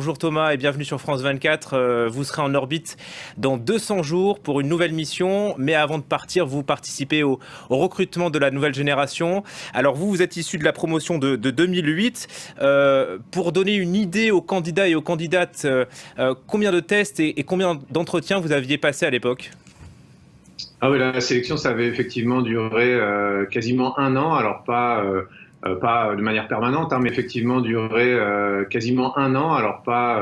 bonjour Thomas et bienvenue sur France 24. Vous serez en orbite dans 200 jours pour une nouvelle mission. Mais avant de partir, vous participez au recrutement de la nouvelle génération. Alors vous êtes issu de la promotion de 2008. Pour donner une idée aux candidats et aux candidates, combien de tests et combien d'entretiens vous aviez passé à l'époque ? Ah oui, la sélection, ça avait effectivement duré quasiment un an. Alors pas de manière permanente, mais effectivement duré quasiment un an. Alors pas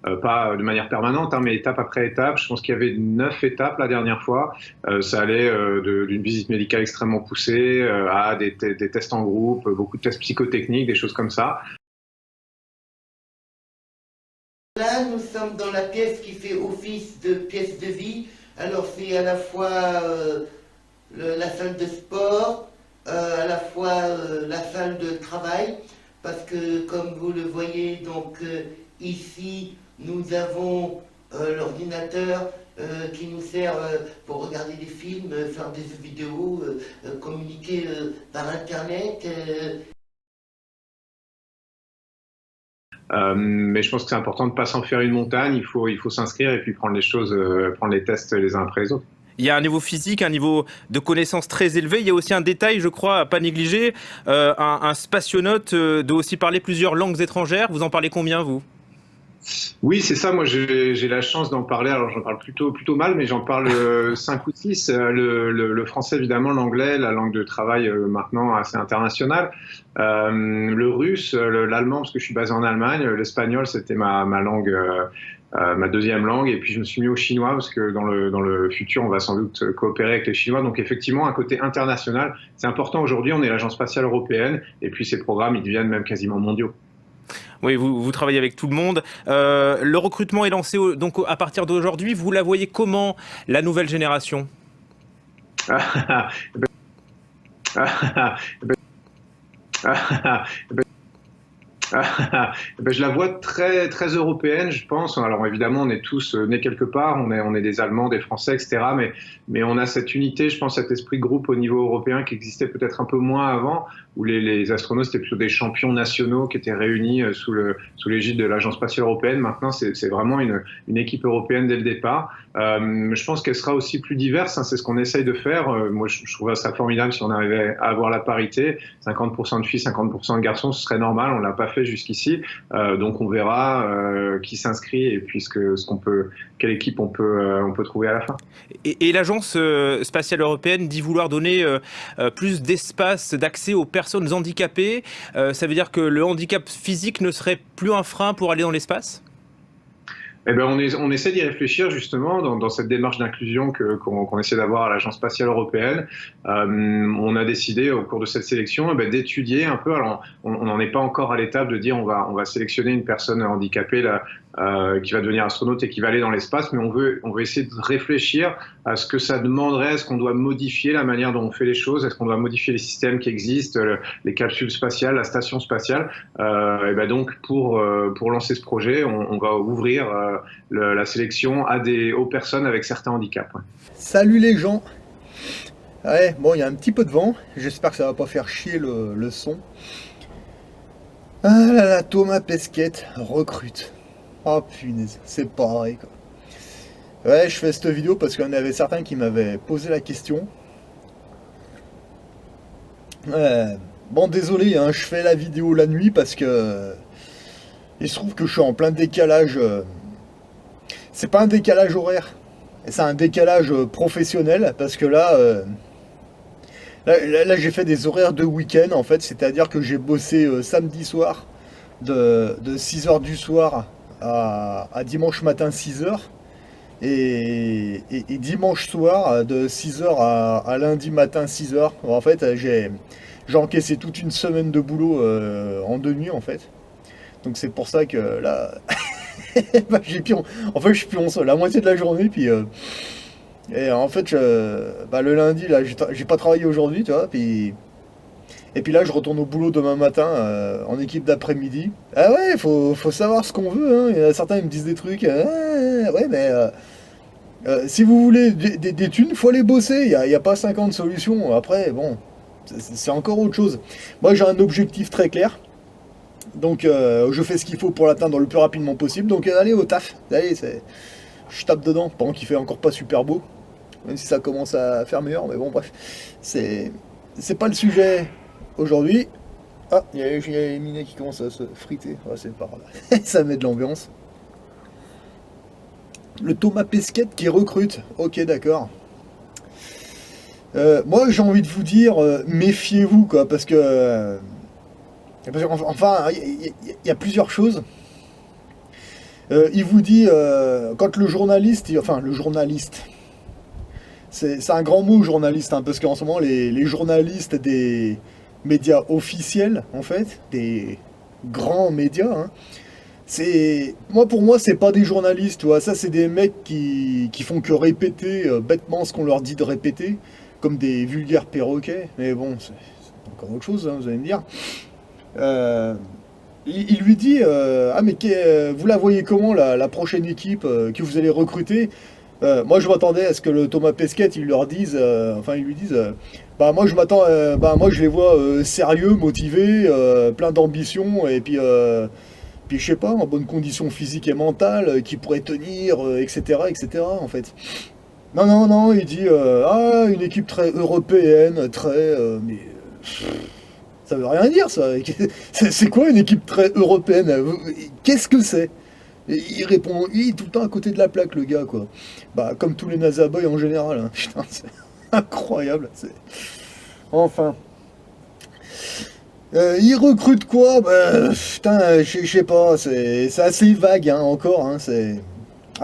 de manière permanente, mais étape après étape. Je pense qu'il y avait 9 étapes la dernière fois. Ça allait d'une visite médicale extrêmement poussée à des tests en groupe, beaucoup de tests psychotechniques, des choses comme ça. Là, nous sommes dans la pièce qui fait office de pièce de vie. Alors c'est à la fois la salle de sport, à la fois la salle de travail, parce que comme vous le voyez, donc ici nous avons l'ordinateur qui nous sert pour regarder des films, faire des vidéos, communiquer par internet. Mais je pense que c'est important de ne pas s'en faire une montagne. Il faut s'inscrire et puis prendre les tests les uns après les autres. Il y a un niveau physique, un niveau de connaissance très élevé. Il y a aussi un détail, je crois, à pas négliger. Un spationaute doit aussi parler plusieurs langues étrangères. Vous en parlez combien, vous ? Oui, c'est ça. Moi, j'ai la chance d'en parler. Alors, j'en parle plutôt mal, mais j'en parle 5 ou 6. Le français, évidemment, l'anglais, la langue de travail maintenant assez internationale. Le russe, l'allemand, parce que je suis basé en Allemagne. L'espagnol, c'était ma langue, ma deuxième langue. Et puis, je me suis mis au chinois, parce que dans le futur, on va sans doute coopérer avec les Chinois. Donc, effectivement, un côté international, c'est important aujourd'hui. On est l'Agence spatiale européenne. Et puis, ces programmes, ils deviennent même quasiment mondiaux. Oui, vous travaillez avec tout le monde. Le recrutement est lancé donc à partir d'aujourd'hui. Vous la voyez comment, la nouvelle génération ? Je la vois très, très européenne, je pense. Alors évidemment, on est tous nés quelque part, on est des Allemands, des Français, etc. Mais on a cette unité, je pense, cet esprit de groupe au niveau européen qui existait peut-être un peu moins avant, où les astronautes étaient plutôt des champions nationaux qui étaient réunis sous l'égide de l'Agence spatiale européenne. Maintenant, c'est vraiment une équipe européenne dès le départ. Je pense qu'elle sera aussi plus diverse, c'est ce qu'on essaye de faire. Moi, je trouve ça formidable si on arrivait à avoir la parité, 50% de filles, 50% de garçons, ce serait normal, on l'a pas fait jusqu'ici, donc on verra qui s'inscrit et puis quelle équipe on peut trouver à la fin. Et l'Agence spatiale européenne dit vouloir donner plus d'espace, d'accès aux personnes handicapées. Ça veut dire que le handicap physique ne serait plus un frein pour aller dans l'espace ? Eh ben, on essaie d'y réfléchir justement dans cette démarche d'inclusion qu'on essaie d'avoir à l'Agence spatiale européenne. On a décidé au cours de cette sélection d'étudier un peu. Alors, on n'en est pas encore à l'étape de dire on va sélectionner une personne handicapée là, qui va devenir astronaute et qui va aller dans l'espace, mais on veut essayer de réfléchir à ce que ça demanderait. Est-ce qu'on doit modifier la manière dont on fait les choses? Est-ce qu'on doit modifier les systèmes qui existent, les capsules spatiales, la station spatiale? Donc pour lancer ce projet, on va ouvrir la sélection aux personnes avec certains handicaps. Ouais. Salut les gens. Ouais, bon, il y a un petit peu de vent. J'espère que ça va pas faire chier le son. Ah là là, Thomas Pesquet recrute. Oh punaise, c'est pareil quoi. Ouais, je fais cette vidéo parce qu'il y en avait certains qui m'avaient posé la question. Bon, désolé, je fais la vidéo la nuit parce que il se trouve que je suis en plein décalage. C'est pas un décalage horaire, c'est un décalage professionnel parce que là, j'ai fait des horaires de week-end en fait, c'est-à-dire que j'ai bossé samedi soir de 6h du soir à dimanche matin 6h et dimanche soir de 6h à lundi matin 6h. En fait, j'ai encaissé toute une semaine de boulot en 2 nuits en fait. Donc c'est pour ça que là, je suis plus la moitié de la journée puis et en fait le lundi là j'ai pas travaillé aujourd'hui, tu vois, et puis là je retourne au boulot demain matin en équipe d'après-midi. Ah ouais, faut savoir ce qu'on veut, Il y en a certains qui me disent des trucs, ouais mais si vous voulez des thunes, faut aller bosser, il y a pas 50 solutions. Après bon, c'est encore autre chose. Moi j'ai un objectif très clair. Donc je fais ce qu'il faut pour l'atteindre le plus rapidement possible. Donc allez au taf. Allez, je tape dedans pendant qu'il fait encore pas super beau. Même si ça commence à faire meilleur. Mais bon, bref. C'est pas le sujet aujourd'hui. Ah, il y a les minets qui commencent à se friter. Ouais, c'est pas grave. Ça met de l'ambiance. Le Thomas Pesquet qui recrute. Ok, d'accord. Moi, j'ai envie de vous dire, méfiez-vous, quoi, parce que enfin, il y a plusieurs choses. Il vous dit, quand le journaliste, c'est un grand mot, journaliste, hein, parce qu'en ce moment, les journalistes des médias officiels, en fait, des grands médias, hein, pour moi, c'est pas des journalistes, tu vois, ça, c'est des mecs qui font que répéter bêtement ce qu'on leur dit de répéter, comme des vulgaires perroquets, mais bon, c'est encore autre chose, hein, vous allez me dire. Il lui dit ah mais vous la voyez comment la prochaine équipe que vous allez recruter. Moi je m'attendais à ce que le Thomas Pesquet il leur dise ils lui disent bah moi je m'attends moi je les vois sérieux, motivés, plein d'ambition et puis je sais pas, en bonne condition physique et mentale, qui pourraient tenir, etc., en fait. Non, il dit une équipe très européenne, mais ça veut rien dire, ça. C'est quoi une équipe très européenne? Qu'est-ce que c'est? Et il répond, il est tout le temps à côté de la plaque, le gars, quoi. Bah, comme tous les NASA Boys en général. Hein. Putain, c'est incroyable. Enfin. Il recrute quoi? Bah, putain, je sais pas. C'est assez vague, hein, encore. Hein,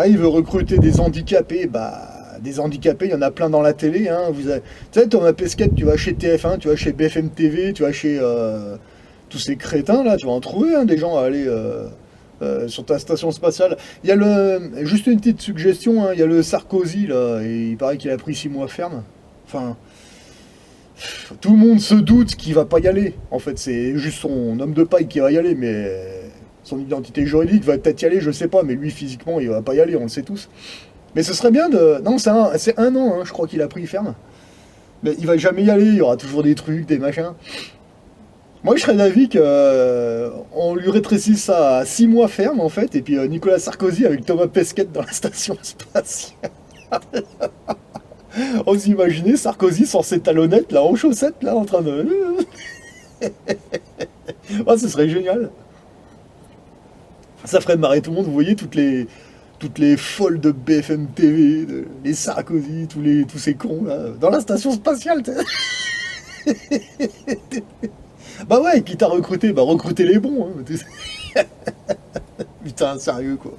il veut recruter des handicapés. Bah. Des handicapés, il y en a plein dans la télé. Hein. Tu sais, Thomas Pesquet, tu vas chez TF1, tu vas chez BFM TV, tu vas chez tous ces crétins là, tu vas en trouver hein, des gens à aller sur ta station spatiale. Il y a juste une petite suggestion, hein, il y a le Sarkozy là, et il paraît qu'il a pris 6 mois ferme. Enfin, tout le monde se doute qu'il va pas y aller. En fait, c'est juste son homme de paille qui va y aller, mais son identité juridique va peut-être y aller, je sais pas, mais lui physiquement, il va pas y aller, on le sait tous. Mais ce serait bien de... Non, c'est un an, hein, je crois qu'il a pris ferme. Mais il va jamais y aller, il y aura toujours des trucs, des machins. Moi, je serais d'avis qu'on lui rétrécisse ça à 6 mois ferme, en fait, et puis Nicolas Sarkozy avec Thomas Pesquet dans la station spatiale. On s'imaginait Sarkozy sans ses talonnettes, là, en chaussettes, là, en train de... Oh, ce serait génial. Ça ferait marrer tout le monde, vous voyez, toutes les folles de BFM TV, les Sarkozy, tous ces cons là, dans la station spatiale. Bah ouais, qui t'a recruté? Bah recrutez les bons. Hein. Putain, sérieux quoi.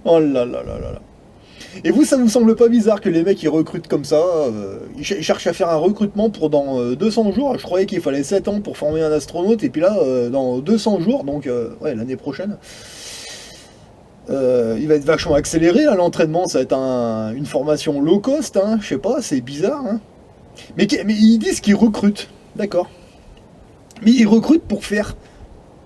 Oh là là là là là. Et vous, ça vous semble pas bizarre que les mecs ils recrutent comme ça? Ils cherchent à faire un recrutement pour dans 200 jours. Je croyais qu'il fallait 7 ans pour former un astronaute, et puis là, dans 200 jours, donc l'année prochaine. Il va être vachement accéléré là, l'entraînement, ça va être une formation low cost, hein, je sais pas, c'est bizarre. Hein. Mais ils disent qu'ils recrutent, d'accord. Mais ils recrutent pour faire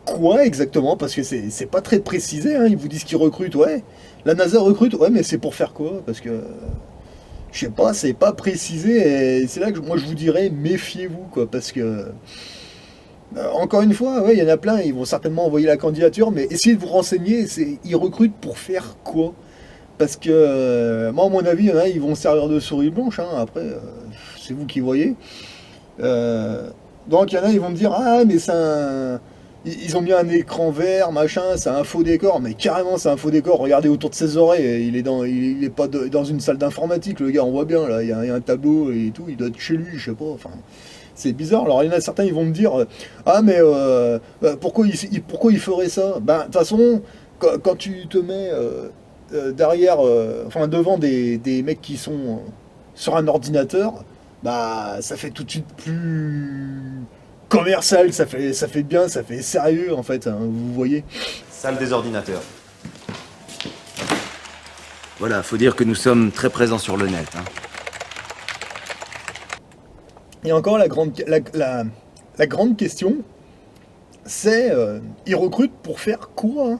quoi exactement? Parce que c'est pas très précisé, hein. Ils vous disent qu'ils recrutent, ouais. La NASA recrute, ouais, mais c'est pour faire quoi? Parce que, je sais pas, c'est pas précisé, et c'est là que moi je vous dirais, méfiez-vous, quoi, parce que... encore une fois, ouais, il y en a plein, ils vont certainement envoyer la candidature, mais essayez de vous renseigner, ils recrutent pour faire quoi? Parce que, moi, à mon avis, il y en a, ils vont se servir de souris blanche, hein, après, c'est vous qui voyez. Donc, il y en a, ils vont me dire, ah, mais ils ont mis un écran vert, machin, c'est un faux décor, mais carrément, c'est un faux décor, regardez autour de ses oreilles, il est pas dans une salle d'informatique, le gars, on voit bien, là, il y a un tableau et tout, il doit être chez lui, je sais pas, enfin... C'est bizarre. Alors il y en a certains, ils vont me dire ah mais pourquoi il ferait ça? Ben de toute façon, quand tu te mets derrière, devant des mecs qui sont sur un ordinateur, bah ça fait tout de suite plus commercial, ça fait bien, ça fait sérieux en fait. Hein, vous voyez. Salle des ordinateurs. Voilà, faut dire que nous sommes très présents sur le net. Hein. Et encore, la grande question, c'est, ils recrutent pour faire quoi?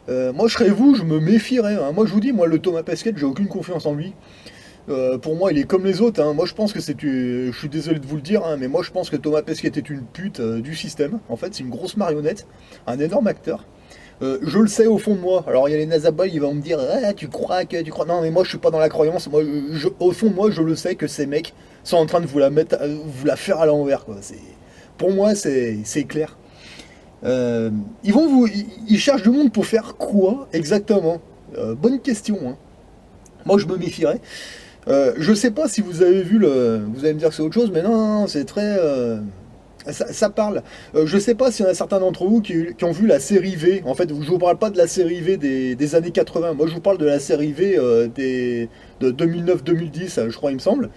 Hein? Moi, je serais vous, je me méfierais. Hein. Moi, je vous dis, le Thomas Pesquet, j'ai aucune confiance en lui. Pour moi, il est comme les autres, hein. Moi, je pense que je suis désolé de vous le dire, hein, mais moi, je pense que Thomas Pesquet était une pute du système. En fait, c'est une grosse marionnette, un énorme acteur. Je le sais au fond de moi. Alors, il y a les Nazaboy, ils vont me dire, ah, tu crois que tu crois. Non, mais moi, je suis pas dans la croyance. Moi, au fond de moi, je le sais que ces mecs sont en train de vous la mettre, vous la faire à l'envers, quoi. Pour moi, c'est clair. Ils cherchent du monde pour faire quoi exactement? Bonne question, hein. Moi, je me méfierais. Je sais pas si vous avez vu vous allez me dire que c'est autre chose, mais non, c'est très. Ça parle. Je sais pas s'il y en a certains d'entre vous qui ont vu la série V. En fait, je vous parle pas de la série V des années 80. Moi, je vous parle de la série V de 2009-2010, je crois, il me semble.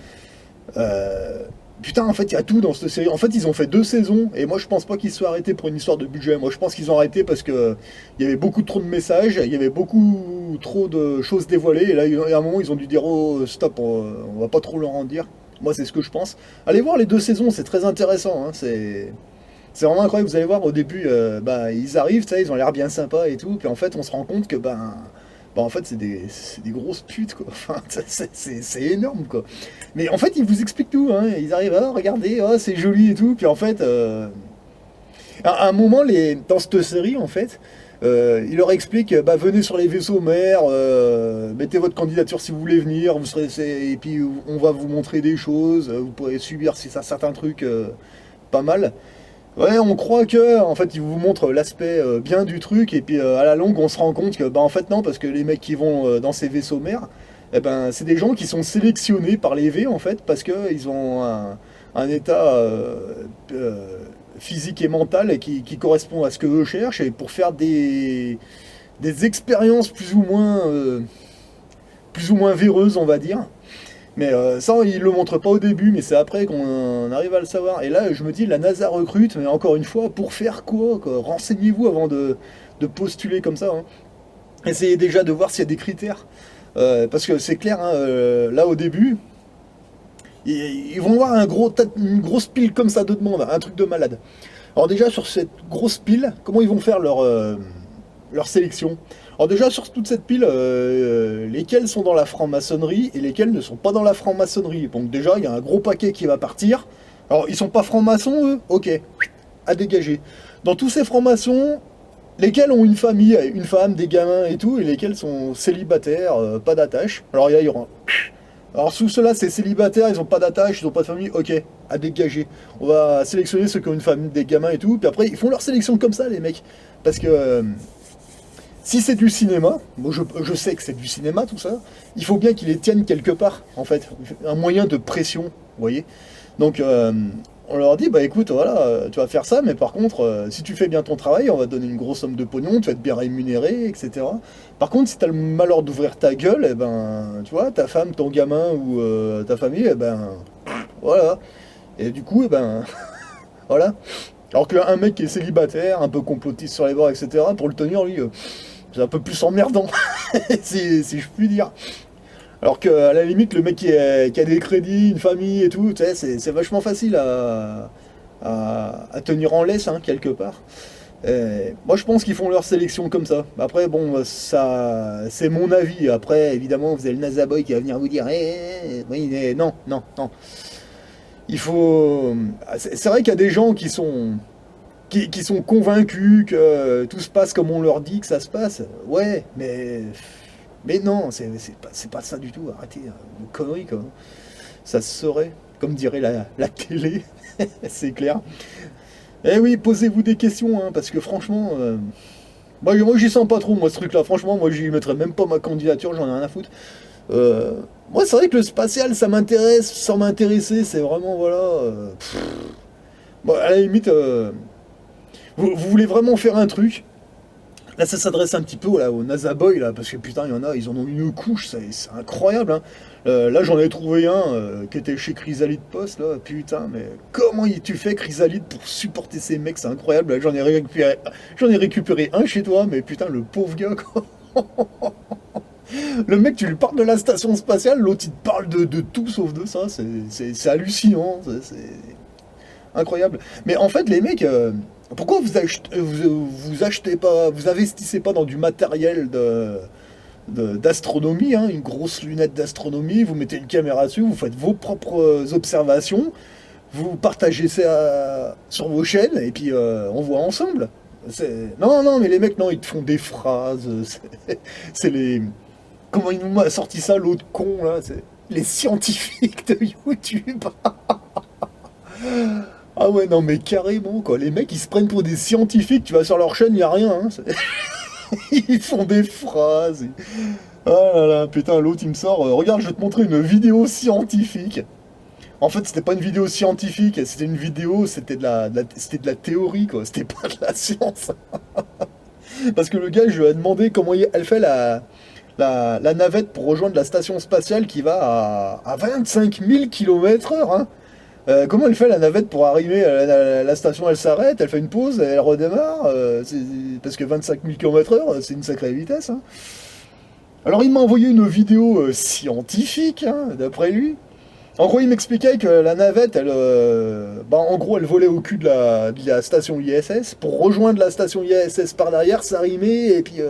Putain, en fait, il y a tout dans cette série. En fait, ils ont fait 2 saisons, et moi, je pense pas qu'ils se soient arrêtés pour une histoire de budget. Moi, je pense qu'ils ont arrêté parce que il y avait beaucoup trop de messages, il y avait beaucoup trop de choses dévoilées, et là, à un moment, ils ont dû dire, oh, stop, on va pas trop leur en dire. Moi, c'est ce que je pense. Allez voir les 2 saisons, c'est très intéressant, hein. C'est vraiment incroyable. Vous allez voir, au début, ils arrivent, ils ont l'air bien sympas et tout, puis en fait, on se rend compte que, en fait, c'est des grosses putes, quoi. Enfin, c'est énorme, quoi. Mais en fait, ils vous expliquent tout, hein. Ils arrivent, regardez, c'est joli et tout. Puis en fait, à un moment, dans cette série, en fait, il leur explique, venez sur les vaisseaux mers, mettez votre candidature si vous voulez venir, et puis on va vous montrer des choses, vous pourrez subir certains trucs pas mal. Ouais, on croit que, en fait, ils vous montrent l'aspect bien du truc, et puis à la longue, on se rend compte que, en fait, non, parce que les mecs qui vont dans ces vaisseaux mers, c'est des gens qui sont sélectionnés par les V, en fait, parce qu'ils ont un état physique et mental qui correspond à ce que eux cherchent, et pour faire des expériences plus ou moins véreuses, on va dire. Mais ça, ils le montrent pas au début, mais c'est après qu'on arrive à le savoir. Et là, je me dis, la NASA recrute, mais encore une fois, pour faire quoi? Renseignez-vous avant de postuler comme ça, hein. Essayez déjà de voir s'il y a des critères. Parce que c'est clair, hein, là au début, ils vont voir une grosse pile comme ça de demandes, un truc de malade. Alors déjà, sur cette grosse pile, comment ils vont faire leur sélection? Alors déjà, sur toute cette pile, lesquels sont dans la franc-maçonnerie et lesquels ne sont pas dans la franc-maçonnerie. Donc déjà, il y a un gros paquet qui va partir. Alors, ils sont pas francs-maçons, eux? Ok, à dégager. Dans tous ces francs-maçons, lesquels ont une famille, une femme, des gamins et tout, et lesquels sont célibataires, pas d'attache. Alors, il y aura... Alors, sous cela, c'est célibataires, ils ont pas d'attache, ils ont pas de famille, ok, à dégager. On va sélectionner ceux qui ont une famille, des gamins et tout, puis après, ils font leur sélection comme ça, les mecs. Parce que... si c'est du cinéma, moi je sais que c'est du cinéma tout ça, il faut bien qu'ils les tiennent quelque part, en fait, un moyen de pression, vous voyez. Donc on leur dit, écoute, voilà, tu vas faire ça, mais par contre, si tu fais bien ton travail, on va te donner une grosse somme de pognon, tu vas être bien rémunéré, etc. Par contre, si tu as le malheur d'ouvrir ta gueule, tu vois, ta femme, ton gamin ou ta famille, voilà. Et du coup, voilà. Alors qu'un mec qui est célibataire, un peu complotiste sur les bords, etc., pour le tenir, lui... c'est un peu plus emmerdant, si je puis dire. Alors qu'à la limite, le mec qui a des crédits, une famille et tout, c'est vachement facile à tenir en laisse, hein, quelque part. Moi, je pense qu'ils font leur sélection comme ça. Après, bon, ça, c'est mon avis. Après, évidemment, vous avez le Nazaboy qui va venir vous dire oui, non. Il faut... C'est vrai qu'il y a des gens qui sont convaincus que tout se passe comme on leur dit que ça se passe. Ouais, mais non, c'est pas ça du tout. Arrêtez, une connerie, quoi. Ça se saurait, comme dirait la télé, c'est clair. Eh oui, posez-vous des questions, hein, parce que franchement, moi j'y sens pas trop, moi, ce truc-là. Franchement, moi j'y mettrais même pas ma candidature, j'en ai rien à foutre. Moi, c'est vrai que le spatial, ça m'intéresse, sans m'intéresser, c'est vraiment, voilà... Bon, à la limite... Vous voulez vraiment faire un truc? Là, ça s'adresse un petit peu au Nazaboy, là, parce que putain, il y en a, ils en ont une couche, c'est incroyable, hein. Là, j'en ai trouvé un qui était chez Chrysalide Post, là, putain, mais comment tu fais, Chrysalide, pour supporter ces mecs? C'est incroyable. Là, j'en ai récupéré un chez toi, mais putain, le pauvre gars, quoi. Le mec, tu lui parles de la station spatiale, l'autre, il te parle de tout sauf de ça, c'est hallucinant, c'est incroyable. Mais en fait, les mecs... pourquoi vous achetez pas, vous investissez pas dans du matériel d'astronomie, hein, une grosse lunette d'astronomie, vous mettez une caméra dessus, vous faites vos propres observations, vous partagez ça sur vos chaînes, et puis on voit ensemble. Non, mais les mecs, non, ils te font des phrases, c'est les... Comment il m'a sorti ça, l'autre con, là, c'est les scientifiques de YouTube. Ah ouais, non, mais carrément, quoi, les mecs, ils se prennent pour des scientifiques, tu vas sur leur chaîne, il n'y a rien, hein, ils font des phrases. Ah là là, putain, l'autre il me sort, regarde, je vais te montrer une vidéo scientifique. En fait, c'était pas une vidéo scientifique, c'était une vidéo, c'était de la théorie, quoi, c'était pas de la science. Parce que le gars, je lui ai demandé comment elle fait la navette pour rejoindre la station spatiale qui va à 25 000 km/h, hein. Comment elle fait la navette pour arriver à la station, elle s'arrête, elle fait une pause, elle redémarre, parce que 25 000 km/h, c'est une sacrée vitesse, hein. Alors il m'a envoyé une vidéo scientifique, hein, d'après lui. En gros, il m'expliquait que la navette, en gros, elle volait au cul de la station ISS. Pour rejoindre la station ISS par derrière, s'arrimer, et puis,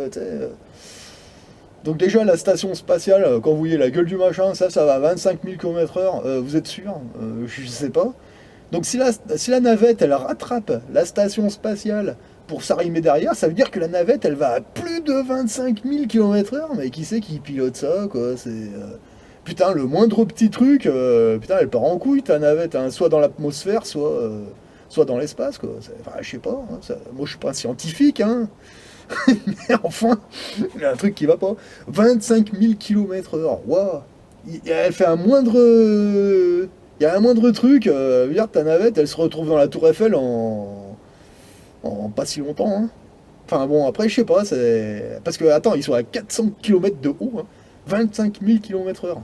donc déjà, la station spatiale, quand vous voyez la gueule du machin, ça va à 25 000 km/h, vous êtes sûr? Je sais pas. Donc si la navette, elle rattrape la station spatiale pour s'arrimer derrière, ça veut dire que la navette, elle va à plus de 25 000 km/h. Mais qui c'est qui pilote ça, quoi? Putain, le moindre petit truc, putain, elle part en couille, ta navette, hein, soit dans l'atmosphère, soit dans l'espace, quoi. Enfin, je sais pas, hein, moi je suis pas un scientifique, hein. Mais enfin, il y a un truc qui va pas. 25 000 km/h, waouh. Elle fait un moindre... Il y a un moindre truc, regarde, ta navette, elle se retrouve dans la Tour Eiffel en pas si longtemps, hein. Enfin bon, après, je sais pas, c'est... Parce que, attends, ils sont à 400 km de haut, hein. 25 000 km/h.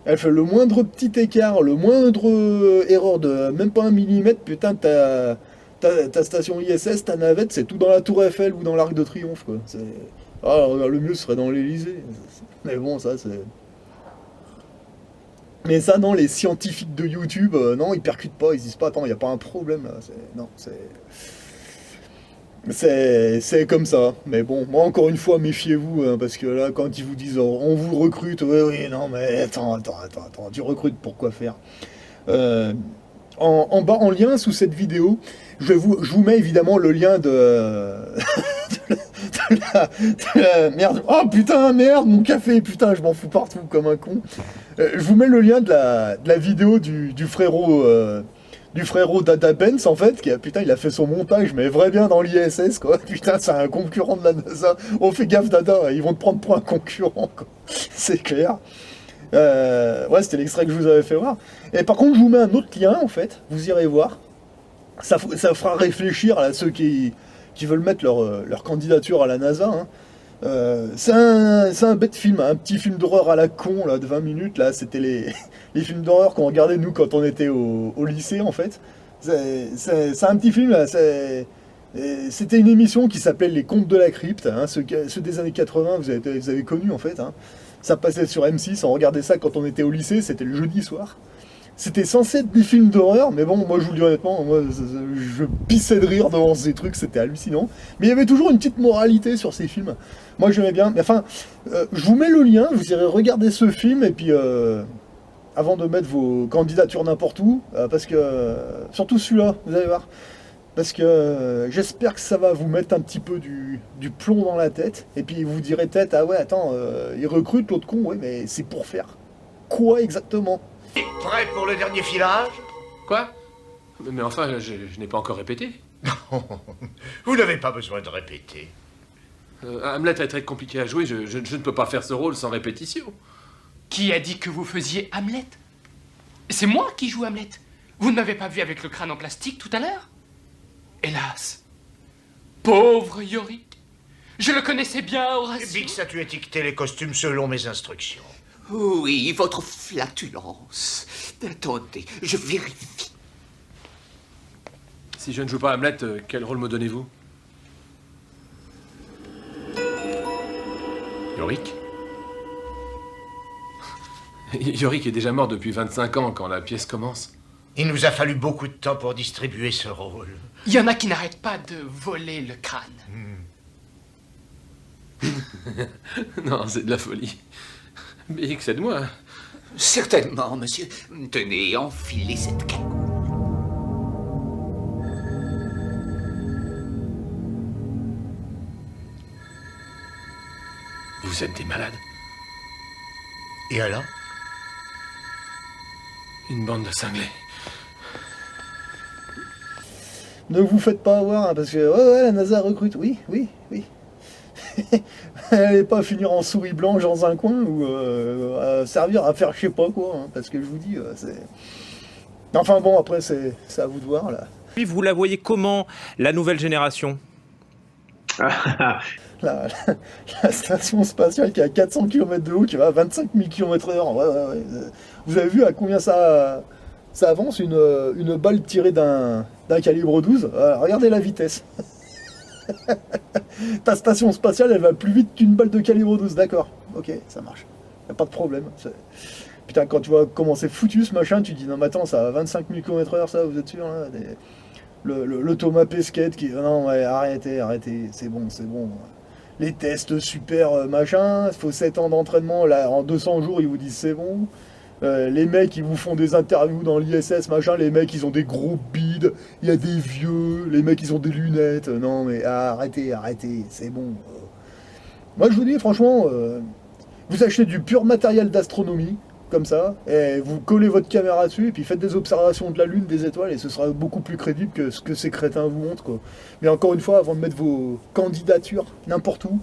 Elle fait le moindre petit écart, le moindre erreur de même pas 1 millimètre, putain, ta station ISS, ta navette, c'est tout dans la Tour Eiffel ou dans l'Arc de Triomphe, quoi. Le mieux serait dans l'Elysée. Mais bon, ça, c'est... Mais ça, non, les scientifiques de YouTube, non, ils percutent pas, ils disent pas, attends, il n'y a pas un problème, là. Non, c'est comme ça. Mais bon, moi, encore une fois, méfiez-vous, hein, parce que là, quand ils vous disent, on vous recrute, oui, non, mais attends, tu recrutes pour quoi faire? En bas, en lien, sous cette vidéo, je vous mets évidemment le lien de merde. Oh putain, merde, mon café, putain, je m'en fous partout comme un con. Je vous mets le lien de la vidéo du frérot Data Pence, en fait, putain, il a fait son montage, mais vrai bien dans l'ISS, quoi. Putain, c'est un concurrent de la NASA. Oh, fais gaffe, Data, ils vont te prendre pour un concurrent, quoi. C'est clair. Ouais, c'était l'extrait que je vous avais fait voir. Et par contre, je vous mets un autre lien, en fait. Vous irez voir. Ça fera réfléchir à ceux qui veulent mettre leur candidature à la NASA, hein. C'est un bête film, un petit film d'horreur à la con, là, de 20 minutes. Là, c'était les films d'horreur qu'on regardait, nous, quand on était au lycée, en fait. C'est un petit film, là. C'était une émission qui s'appelait Les Contes de la Crypte, hein, ceux des années 80, vous avez connu, en fait, hein. Ça passait sur M6, on regardait ça quand on était au lycée, c'était le jeudi soir. C'était censé être des films d'horreur, mais bon, moi je vous le dis honnêtement, moi je pissais de rire devant ces trucs, c'était hallucinant. Mais il y avait toujours une petite moralité sur ces films. Moi j'aimais bien. Mais enfin, je vous mets le lien, vous irez regarder ce film, et puis avant de mettre vos candidatures n'importe où, parce que surtout celui-là, vous allez voir. Parce que j'espère que ça va vous mettre un petit peu du plomb dans la tête. Et puis vous direz peut-être, ah ouais, attends, il recrute l'autre con, ouais, mais c'est pour faire quoi exactement? Prêt pour le dernier filage? Quoi? Mais enfin, je n'ai pas encore répété. Vous n'avez pas besoin de répéter. Hamlet est très compliqué à jouer, je ne peux pas faire ce rôle sans répétition. Qui a dit que vous faisiez Hamlet? C'est moi qui joue Hamlet. Vous ne m'avez pas vu avec le crâne en plastique tout à l'heure? Hélas. Pauvre Yorick. Je le connaissais bien, Horatio. Bix, as-tu étiqueté les costumes selon mes instructions? Oui, votre flatulence. Attendez, je vérifie. Si je ne joue pas Hamlet, quel rôle me donnez-vous? Yorick? Yorick est déjà mort depuis 25 ans quand la pièce commence. Il nous a fallu beaucoup de temps pour distribuer ce rôle. Il y en a qui n'arrêtent pas de voler le crâne. Non, c'est de la folie. Bix, aide-moi. Certainement, monsieur. Tenez, enfilez cette cagoule. Vous êtes des malades. Et alors? Une bande de cinglés. Ne vous faites pas avoir, hein, parce que ouais, la NASA recrute, oui. Elle n'allait pas finir en souris blanche dans un coin ou à servir à faire je sais pas quoi, hein, parce que je vous dis, c'est... Enfin bon, après c'est à vous de voir là. Puis vous la voyez comment, la nouvelle génération? La station spatiale qui est à 400 km de haut, qui va à 25 000 km/h. Ouais. Vous avez vu à combien ça avance une balle tirée d'un calibre 12? Regardez la vitesse. Ta station spatiale, elle va plus vite qu'une balle de calibre 12, d'accord. Ok, ça marche. Y a pas de problème. Putain, quand tu vois comment c'est foutu ce machin, tu dis non, mais attends, ça va à 25 000 km/h, ça, vous êtes sûr là? Le Thomas Pesquet qui. Non, ouais, arrêtez, c'est bon. Les tests super machin, il faut 7 ans d'entraînement, là, en 200 jours, ils vous disent c'est bon. Les mecs, ils vous font des interviews dans l'ISS, machin, les mecs, ils ont des gros bides, il y a des vieux, les mecs, ils ont des lunettes. Non, mais arrêtez, c'est bon. Moi, je vous dis, franchement, vous achetez du pur matériel d'astronomie, comme ça, et vous collez votre caméra dessus, et puis faites des observations de la Lune, des étoiles, et ce sera beaucoup plus crédible que ce que ces crétins vous montrent, quoi. Mais encore une fois, avant de mettre vos candidatures n'importe où,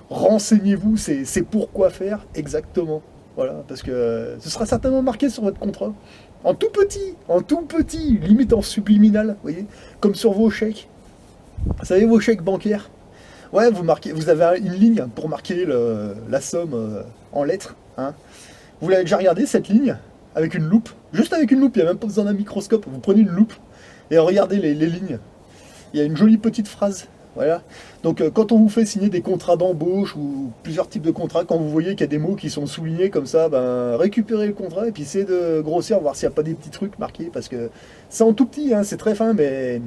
renseignez-vous, c'est pour quoi faire exactement. Voilà, parce que ce sera certainement marqué sur votre contrat. En tout petit, limite en subliminal, vous voyez, comme sur vos chèques. Vous savez, vos chèques bancaires. Ouais, vous avez une ligne pour marquer la somme en lettres, hein. Vous l'avez déjà regardé, cette ligne, avec une loupe? Juste avec une loupe, il n'y a même pas besoin d'un microscope. Vous prenez une loupe et regardez les lignes. Il y a une jolie petite phrase. Voilà. Donc quand on vous fait signer des contrats d'embauche ou plusieurs types de contrats, quand vous voyez qu'il y a des mots qui sont soulignés comme ça, ben, récupérez le contrat et puis essayez de grossir, voir s'il n'y a pas des petits trucs marqués. Parce que c'est en tout petit, hein, c'est très fin, mais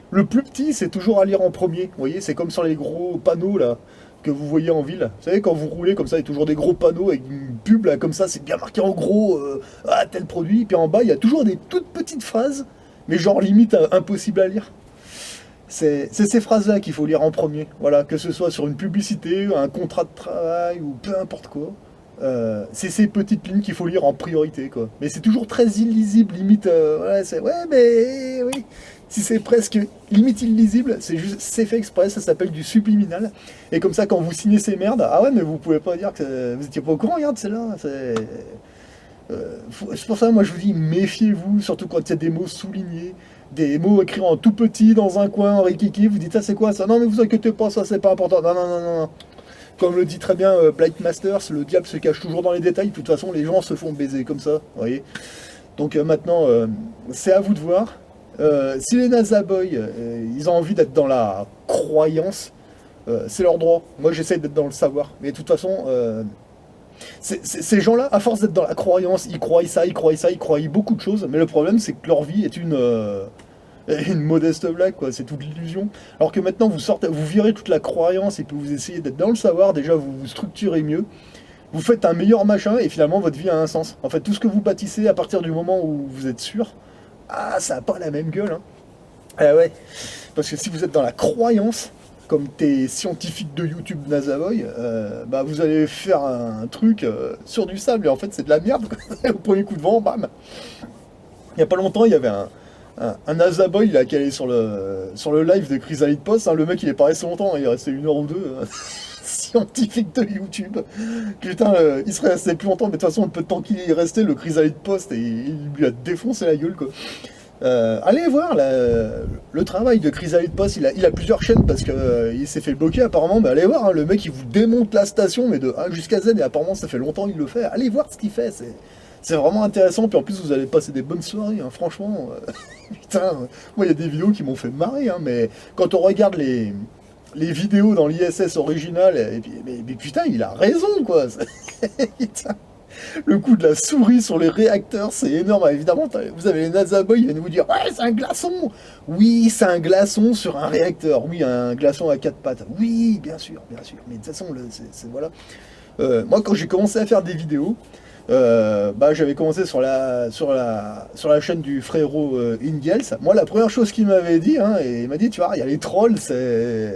le plus petit, c'est toujours à lire en premier. Vous voyez, c'est comme sur les gros panneaux là que vous voyez en ville. Vous savez, quand vous roulez comme ça, il y a toujours des gros panneaux avec une pub là, comme ça, c'est bien marqué en gros, tel produit. Et puis en bas, il y a toujours des toutes petites phrases, mais genre limite impossible à lire. C'est ces phrases-là qu'il faut lire en premier. Voilà, que ce soit sur une publicité, un contrat de travail ou peu importe quoi. C'est ces petites lignes qu'il faut lire en priorité, quoi. Mais c'est toujours très illisible, limite. Ouais, mais oui. Si c'est presque limite illisible, c'est fait exprès, ça s'appelle du subliminal. Et comme ça, quand vous signez ces merdes, ah ouais, mais vous pouvez pas dire que vous étiez pas au courant, regarde, c'est là. C'est pour ça, moi, je vous dis, méfiez-vous, surtout quand il y a des mots soulignés, des mots écrits en tout petit dans un coin, en rikiki. Vous dites, ah, c'est quoi ça? Non, mais vous inquiétez pas, ça, c'est pas important. Non. Comme le dit très bien Blight Masters, le diable se cache toujours dans les détails. De toute façon, les gens se font baiser comme ça, vous voyez. Donc maintenant, c'est à vous de voir. Si les NASA Boys, ils ont envie d'être dans la croyance, c'est leur droit. Moi, j'essaie d'être dans le savoir. Mais de toute façon, ces gens-là, à force d'être dans la croyance, ils croient beaucoup de choses. Mais le problème, c'est que leur vie est une modeste blague, quoi. C'est toute l'illusion. Alors que maintenant, vous virez toute la croyance et puis vous essayez d'être dans le savoir. Déjà, vous vous structurez mieux. Vous faites un meilleur machin et finalement, votre vie a un sens. En fait, tout ce que vous bâtissez à partir du moment où vous êtes sûr, ça n'a pas la même gueule, hein. Ah ouais, parce que si vous êtes dans la croyance, comme tes scientifiques de YouTube NasaBoy, vous allez faire un truc sur du sable et en fait c'est de la merde, quoi. Au premier coup de vent, bam. Il n'y a pas longtemps, il y avait un NasaBoy là, qui allait sur le live de Chrysalid Post, hein. Le mec il est pas resté longtemps, hein. Il est resté 1 heure ou 2. Scientifique de YouTube. Putain, il serait resté plus longtemps, mais de toute façon, le peu de temps qu'il y est resté, le Chrysalid Post, et il lui a défoncé la gueule, quoi. Allez voir le travail de Chrysalid Post, il a plusieurs chaînes parce que il s'est fait bloquer apparemment, mais allez voir, hein, le mec il vous démonte la station, mais de A jusqu'à Z, et apparemment ça fait longtemps qu'il le fait. Allez voir ce qu'il fait, c'est vraiment intéressant, puis en plus vous allez passer des bonnes soirées, hein, franchement. Putain, moi il y a des vidéos qui m'ont fait marrer, hein, mais quand on regarde les vidéos dans l'ISS original, mais putain, il a raison, quoi. Putain. Le coup de la souris sur les réacteurs, c'est énorme. Évidemment, vous avez les NASA Boys, ils viennent vous dire « Ouais, c'est un glaçon !» Oui, c'est un glaçon sur un réacteur. Oui, un glaçon à 4 pattes. Oui, bien sûr, bien sûr. Mais de toute façon, voilà. Moi, quand j'ai commencé à faire des vidéos, j'avais commencé sur la chaîne du frérot Ingels. Moi, la première chose qu'il m'avait dit, hein, et il m'a dit, tu vois, il y a les trolls, c'est...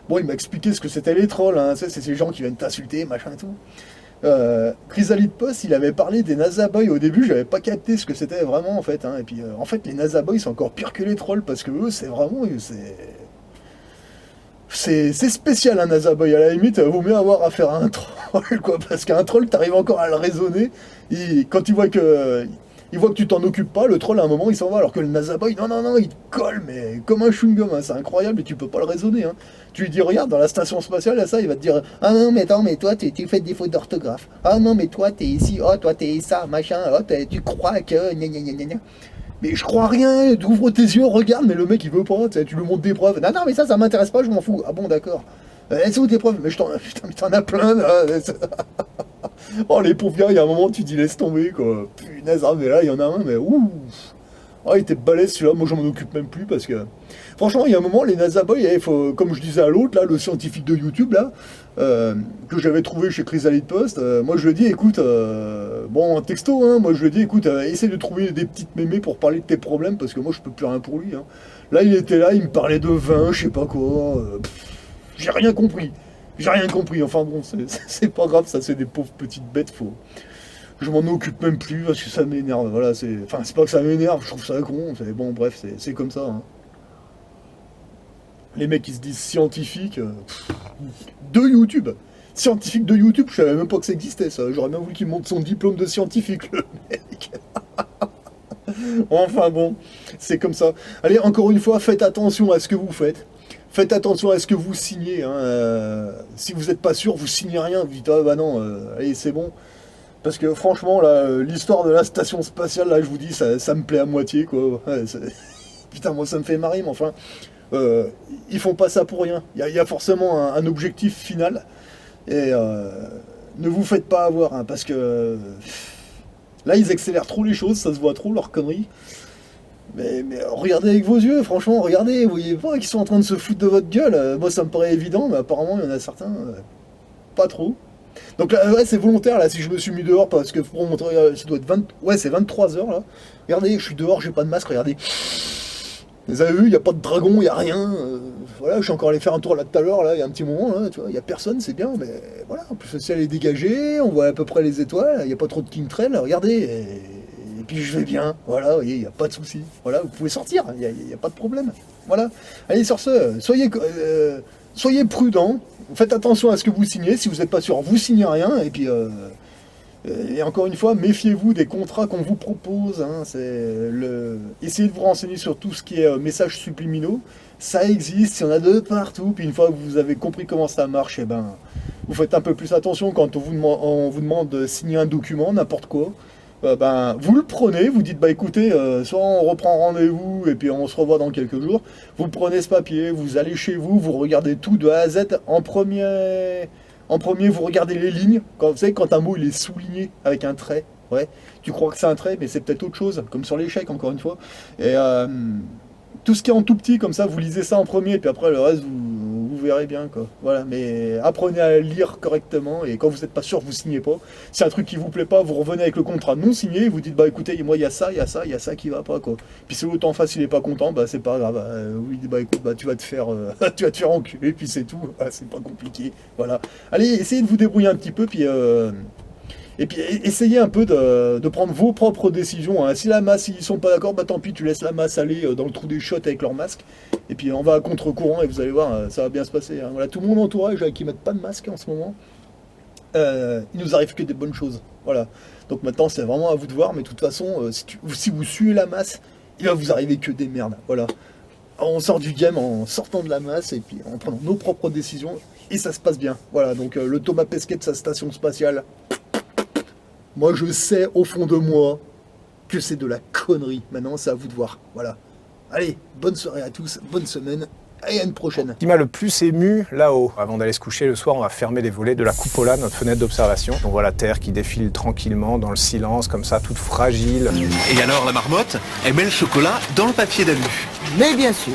Bon, il m'a expliqué ce que c'était les trolls, hein, c'est ces gens qui viennent t'insulter, machin et tout. Chrysalid Post, il avait parlé des NASA Boys. Au début, j'avais pas capté ce que c'était vraiment, en fait. Hein. Et puis, en fait, les NASA Boys, c'est encore pire que les trolls, parce que eux, c'est vraiment... C'est spécial un NASA Boy, à la limite, vaut mieux avoir affaire à un troll, quoi, parce qu'un troll, t'arrives encore à le raisonner, et quand il voit que tu t'en occupes pas, le troll à un moment il s'en va, alors que le NASA Boy, non, il te colle, mais comme un chewing-gum, hein, c'est incroyable, et tu peux pas le raisonner, hein. Tu lui dis, regarde, dans la station spatiale, là, ça, il va te dire, ah non, mais attends, mais toi, tu fais des fautes d'orthographe, ah non, mais toi, t'es ici, oh, toi, t'es ça, machin, oh, tu crois que, gna gna gna gna gna. Mais je crois rien, ouvre tes yeux, regarde, mais le mec il veut pas, tu lui montres des preuves. Non, mais ça m'intéresse pas, je m'en fous. Ah bon, d'accord. C'est où tes preuves? Mais t'en as plein, là. Oh, les pauvres gars, il y a un moment, tu dis laisse tomber, quoi. Punaise, ah, mais là, il y en a un, mais ouh. Oh, il était balèze celui-là, moi je m'en occupe même plus parce que... Franchement, il y a un moment, les NASA Boys, comme je disais à l'autre, là, le scientifique de YouTube, là, que j'avais trouvé chez Chrysalid Post, moi je lui ai dit, écoute, bon, un texto, hein, moi je lui ai dit, écoute, essaie de trouver des petites mémés pour parler de tes problèmes, parce que moi je peux plus rien pour lui. Hein. Là, il était là, il me parlait de vin, je sais pas quoi, j'ai rien compris. Enfin bon, c'est pas grave, ça c'est des pauvres petites bêtes, je m'en occupe même plus parce que ça m'énerve. Voilà, c'est pas que ça m'énerve, je trouve ça con. Bon, bref, c'est comme ça. Hein. Les mecs qui se disent scientifiques de YouTube. Scientifique de YouTube, je savais même pas que ça existait, ça. J'aurais bien voulu qu'il monte son diplôme de scientifique, le mec. Enfin bon, c'est comme ça. Allez, encore une fois, faites attention à ce que vous faites. Faites attention à ce que vous signez. Hein. Si vous n'êtes pas sûr, vous signez rien. Vous dites, ah bah non, allez, c'est bon. Parce que franchement, là, l'histoire de la station spatiale, là, je vous dis, ça me plaît à moitié, quoi. Ouais, putain, moi, ça me fait marrer, mais enfin, ils font pas ça pour rien. Il y a forcément un objectif final. Et ne vous faites pas avoir, hein, parce que là, ils accélèrent trop les choses, ça se voit trop, leurs conneries. Mais regardez avec vos yeux, franchement, regardez, vous voyez pas qu'ils sont en train de se foutre de votre gueule. Moi, ça me paraît évident, mais apparemment, il y en a certains, pas trop. Donc là, ouais, c'est volontaire, là, si je me suis mis dehors, parce que pour montrer, ça doit être c'est 23h, là. Regardez, je suis dehors, j'ai pas de masque, regardez. Vous avez vu, il n'y a pas de dragon, il n'y a rien. Voilà, je suis encore allé faire un tour là tout à l'heure, là, il y a un petit moment, là, tu vois, il n'y a personne, c'est bien, mais voilà, en plus le ciel est dégagé, on voit à peu près les étoiles, il n'y a pas trop de chemtrails, regardez, et puis je vais bien, voilà, vous voyez, il n'y a pas de souci. Voilà, vous pouvez sortir, il n'y a pas de problème. Voilà. Allez, sur ce, soyez prudents. Faites attention à ce que vous signez, si vous n'êtes pas sûr, vous signez rien, et puis, et encore une fois, méfiez-vous des contrats qu'on vous propose, hein, essayez de vous renseigner sur tout ce qui est messages subliminaux, ça existe, il y en a de partout, puis une fois que vous avez compris comment ça marche, et ben, vous faites un peu plus attention quand on vous demande de signer un document, n'importe quoi, vous le prenez, vous dites, bah écoutez, soit on reprend rendez-vous et puis on se revoit dans quelques jours, vous prenez ce papier, vous allez chez vous, vous regardez tout de A à Z. En premier, vous regardez les lignes, vous savez, quand un mot il est souligné avec un trait, ouais, tu crois que c'est un trait, mais c'est peut-être autre chose, comme sur l'échec, encore une fois. Et tout ce qui est en tout petit, comme ça, vous lisez ça en premier, puis après le reste, vous verrez bien, quoi. Voilà, mais apprenez à lire correctement, et quand vous n'êtes pas sûr, vous signez pas. Si un truc qui vous plaît pas, vous revenez avec le contrat non signé, vous dites, bah écoutez, moi il y a ça qui va pas, quoi. Puis si l'autre en face il est pas content, bah c'est pas grave. Oui, bah écoute, bah tu vas te faire enculer, puis c'est tout. C'est pas compliqué. Voilà. Allez, essayez de vous débrouiller un petit peu, puis essayez un peu de prendre vos propres décisions. Hein. Si la masse, ils sont pas d'accord, bah tant pis, tu laisses la masse aller dans le trou des chiottes avec leur masque. Et puis on va à contre-courant et vous allez voir, ça va bien se passer. Hein. Voilà, tout mon entourage qui mettent pas de masque en ce moment, il nous arrive que des bonnes choses. Voilà. Donc maintenant, c'est vraiment à vous de voir. Mais de toute façon, si vous suivez la masse, il va vous arriver que des merdes. Voilà. On sort du game en sortant de la masse et puis en prenant nos propres décisions. Et ça se passe bien. Voilà. Donc le Thomas Pesquet de sa station spatiale. Moi, je sais au fond de moi que c'est de la connerie. Maintenant, c'est à vous de voir. Voilà. Allez, bonne soirée à tous, bonne semaine. Et à une prochaine. Ce qui m'a le plus ému là-haut, avant d'aller se coucher le soir, on va fermer les volets de la cupola, notre fenêtre d'observation. On voit la Terre qui défile tranquillement dans le silence, comme ça, toute fragile. Et alors la marmotte, elle met le chocolat dans le papier d'alu. Mais bien sûr.